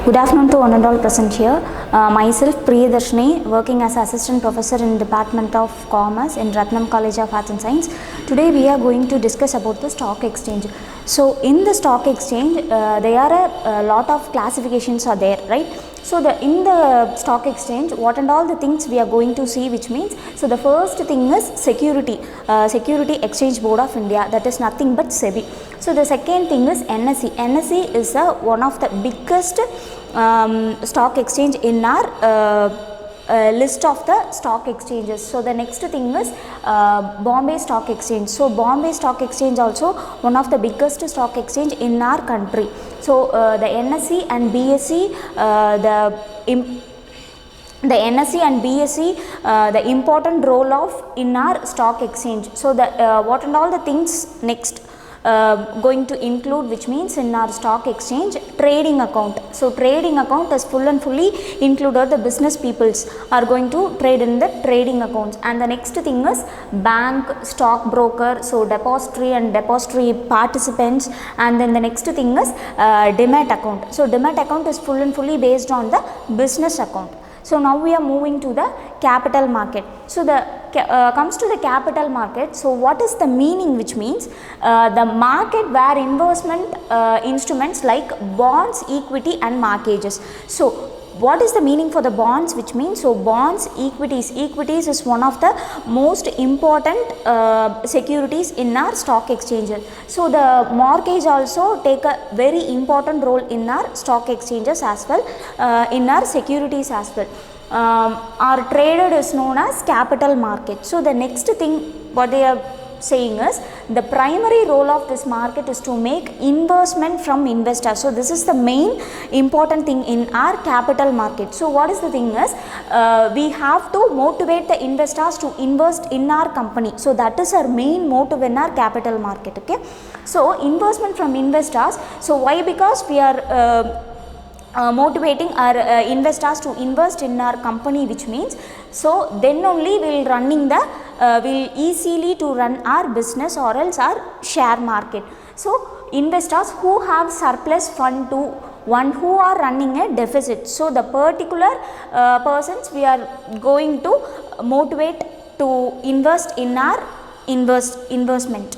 Good afternoon to one and all present here. Myself Priyadharsini, working as Assistant Professor in Department of Commerce in Ratnam College of Arts and Science. Today we are going to discuss about the stock exchange. So in the stock exchange, there are a lot of classifications are there, right? So in the stock exchange, what and all the things we are going to see, which means, so the first thing is security, Security Exchange Board of India, that is nothing but SEBI. So the second thing is NSE. NSE is one of the biggest stock exchange in our list of the stock exchanges. So the next thing is Bombay Stock Exchange. So Bombay Stock Exchange also one of the biggest stock exchange in our country. So the NSE and BSE, the NSE and BSE, the important role of in our stock exchange. So the what and all the things next going to include, which means in our stock exchange, trading account. So trading account is full and fully included. The business peoples are going to trade in the trading accounts. And the next thing is bank, stock broker, so depository and depository participants. And then the next thing is demat account. So demat account is full and fully based on the business account. So now we are moving to the capital market. So the comes to the capital market. So what is the meaning, which means the market where investment instruments like bonds, equity and mortgages. So what is the meaning for the bonds, which means, so bonds, equities is one of the most important securities in our stock exchanges. So the mortgage also take a very important role in our stock exchanges as well, in our securities as well. Are traded is known as capital market. So the next thing what they are saying is the primary role of this market is to make investment from investors. So this is the main important thing in our capital market. So what is the thing is we have to motivate the investors to invest in our company. So that is our main motive in our capital market. Okay, so investment from investors. So why? Because we are motivating our investors to invest in our company, which means, so then only we will running the will easily to run our business or else our share market. So investors who have surplus fund to one who are running a deficit. So the particular persons we are going to motivate to invest in our investment.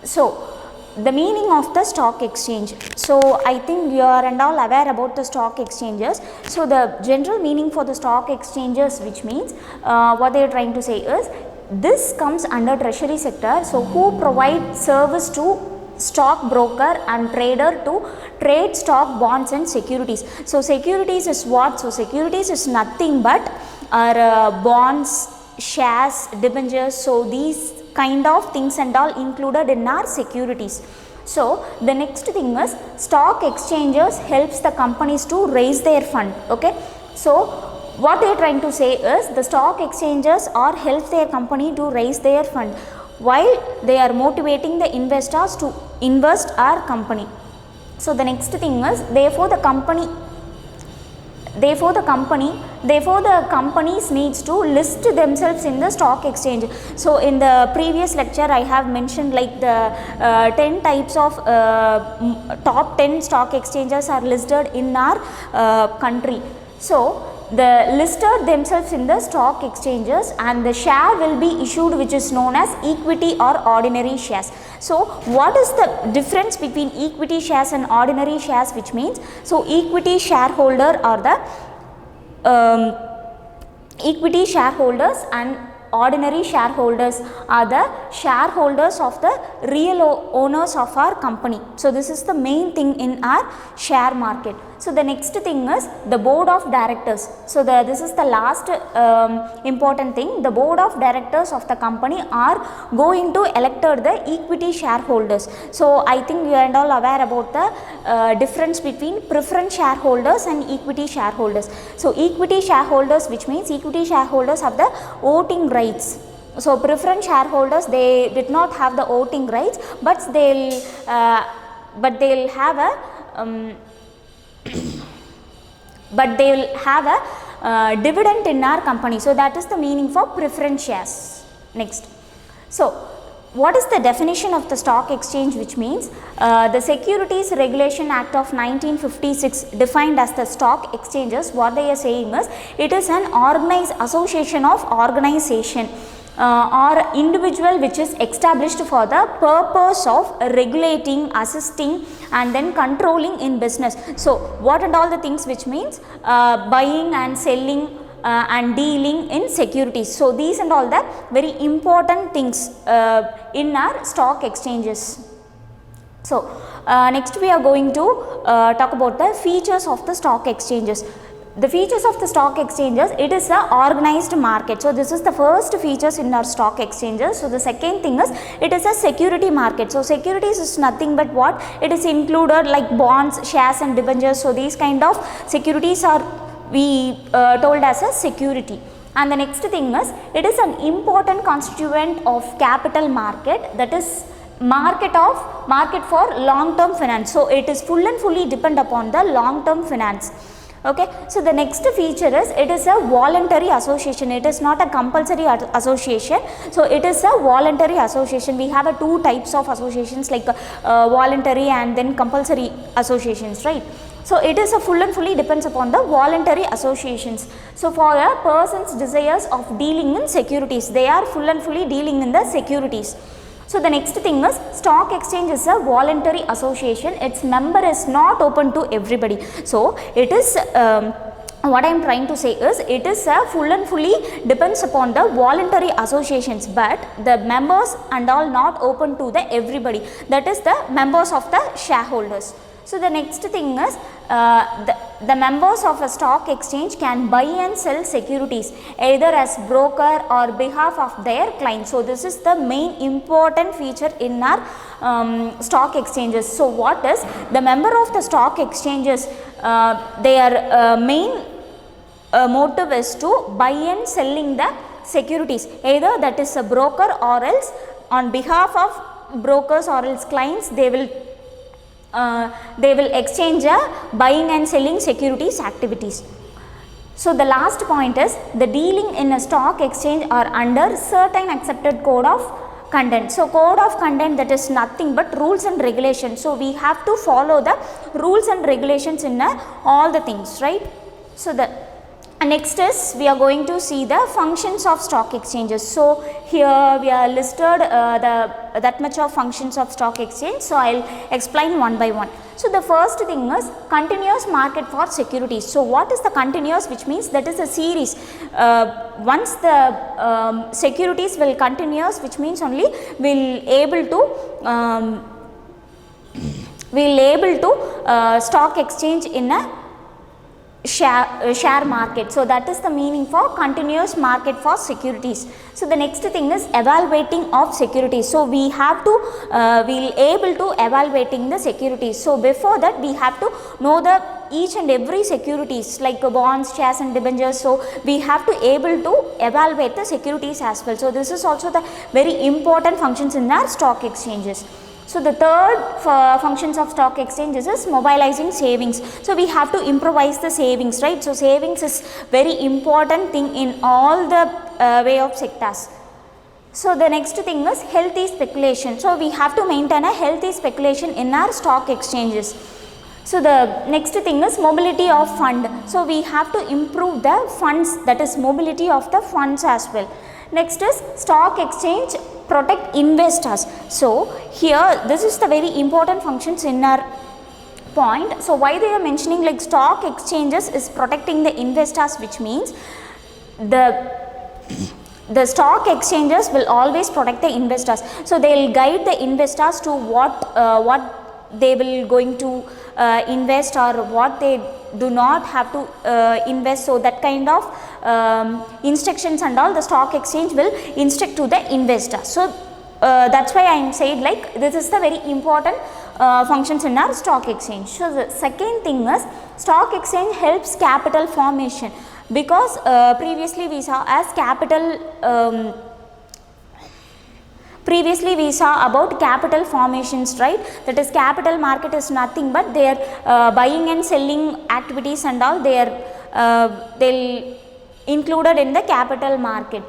So the meaning of the stock exchange. So I think you are and all aware about the stock exchanges. So the general meaning for the stock exchanges, which means what they are trying to say is this comes under treasury sector. So who provide service to stock broker and trader to trade stock, bonds and securities. So securities is what? So securities is nothing but our bonds, shares, debentures. So these kind of things and all included in our securities. So the next thing is stock exchanges helps the companies to raise their fund. Okay, so what they are trying to say is the stock exchanges or help their company to raise their fund while they are motivating the investors to invest our company. So the next thing is therefore the companies needs to list themselves in the stock exchange. So in the previous lecture I have mentioned like the 10 types of top 10 stock exchanges are listed in our country. So the listed themselves in the stock exchanges and the share will be issued, which is known as equity or ordinary shares. So what is the difference between equity shares and ordinary shares, which means, so equity shareholder are the equity shareholders and ordinary shareholders are the shareholders of the real owners of our company. So this is the main thing in our share market. So the next thing is the board of directors. So this is the last important thing. The board of directors of the company are going to elected the equity shareholders. So I think you are and all aware about the difference between preference shareholders and equity shareholders. So equity shareholders, which means equity shareholders have the voting rights. So preference shareholders, they did not have the voting rights, but they'll have a but they will have a dividend in our company. So that is the meaning for preference shares. Next, so what is the definition of the stock exchange, which means the Securities Regulation Act of 1956 defined as the stock exchanges. What they are saying is it is an organized association of organization or individual which is established for the purpose of regulating, assisting and then controlling in business. So what and all the things, which means buying and selling and dealing in securities. So these and all the very important things in our stock exchanges. So next we are going to talk about the features of the stock exchanges. The features of the stock exchanges, it is a organized market. So this is the first features in our stock exchanges. So the second thing is it is a security market. So securities is nothing but what? It is included like bonds, shares and debentures. So these kind of securities are we told as a security. And the next thing is it is an important constituent of capital market, that is market for long term finance. So it is full and fully depend upon the long term finance. Okay. So the next feature is it is a voluntary association. It is not a compulsory association. So it is a voluntary association. We have two types of associations, like voluntary and then compulsory associations, right? So it is a full and fully depends upon the voluntary associations. So for a person's desires of dealing in securities, they are full and fully dealing in the securities. So the next thing is stock exchange is a voluntary association. Its member is not open to everybody. So it is what I am trying to say is it is a full and fully depends upon the voluntary associations, but the members and all not open to the everybody, that is the members of the shareholders. So the next thing is the members of a stock exchange can buy and sell securities either as broker or behalf of their clients. So this is the main important feature in our stock exchanges. So what is the member of the stock exchanges, their main motive is to buy and selling the securities, either that is a broker or else on behalf of brokers or else clients, they will exchange buying and selling securities activities. So the last point is the dealing in a stock exchange are under certain accepted code of conduct. So code of conduct, that is nothing but rules and regulations. So we have to follow the rules and regulations in all the things, right? So the next is we are going to see the functions of stock exchanges. So here we are listed that much of functions of stock exchange. So I will explain one by one. So the first thing is continuous market for securities. So what is the continuous, which means that is a series. Once the securities will continuous, which means only we will able to stock exchange in a share market. So that is the meaning for continuous market for securities. So the next thing is evaluating of securities. So we have to we'll able to evaluating the securities. So before that we have to know the each and every securities like bonds, shares and debentures. So we have to able to evaluate the securities as well. So this is also the very important functions in our stock exchanges. So the third functions of stock exchanges is mobilizing savings. So we have to improvise the savings, right? So savings is very important thing in all the way of sectors. So the next thing is healthy speculation. So we have to maintain a healthy speculation in our stock exchanges. So the next thing is mobility of fund. So we have to improve the funds, that is mobility of the funds as well. Next is stock exchange protect investors. So here this is the very important functions in our point. So why they are mentioning like stock exchanges is protecting the investors, which means the stock exchanges will always protect the investors. So they will guide the investors to what they will going to invest or what they do not have to invest. So that kind of instructions and all the stock exchange will instruct to the investor. So that's why I am saying like this is the very important functions in our stock exchange. So the second thing is stock exchange helps capital formation, because previously we saw as capital previously we saw about capital formations, right? That is capital market is nothing but their buying and selling activities and all they are they'll included in the capital market.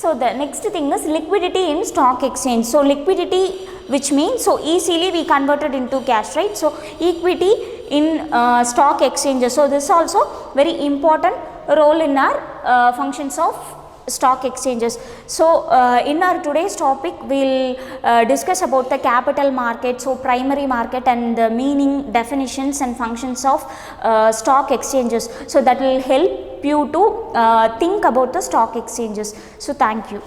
So the next thing is liquidity in stock exchange. So liquidity, which means, so easily we converted into cash, right? So equity in stock exchanges. So this also very important role in our functions of stock exchanges. So in our today's topic we will discuss about the capital market, so primary market, and the meaning, definitions and functions of stock exchanges. So that will help you to think about the stock exchanges. So thank you.